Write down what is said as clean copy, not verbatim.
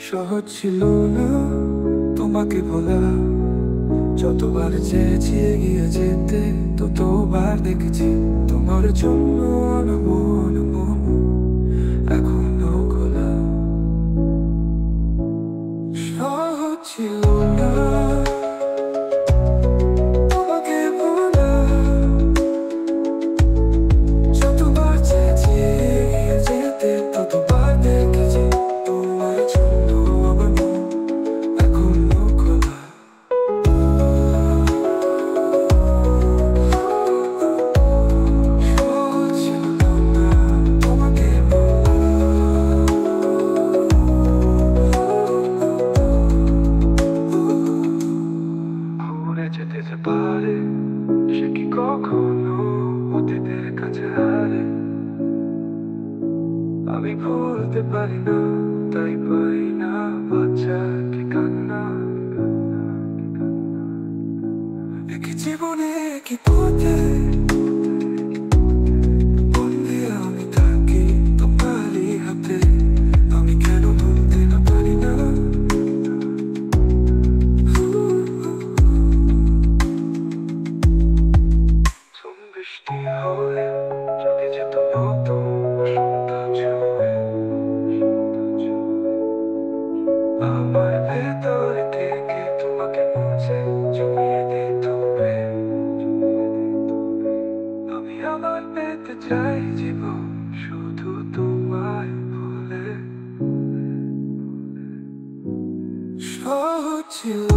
সহজ ছিল না তোমাকে ভোলা। যতবার চেয়েছি এগিয়ে যেতে, ততবার দেখেছি তোমার জন্য আমার মন এখনো খোলা। সহজ ছিল না তোমাকে ভোলা। যতবার চেয়েছি এগিয়ে যেতে, ততবার দেখেছি তোমার জন্য আমার মন এখনো খোলা। সহজ ছিল না তোমাকে ভুলে যেতে পারে সে কি কখনো অতীতের কাছে হারে? আমি ভুলতে পারি না, তাই পাই না বাচ্চা কি কান্না। একই জীবনে একই পথে বন্দী আমি থাকি তোমারই হাতে। আমি কেন ভুলতে না পারি না? ঝুম বৃষ্টি হলে যদি যেত নতুন বসন্ত ছুঁয়ে, আমার ভেতরে থেকে তোমাকে মুছে জমিয়ে দিত প্রেম। আমি আবার পেতে চাই জীবন শুধু তোমায় ভুলে। সহজ ছিল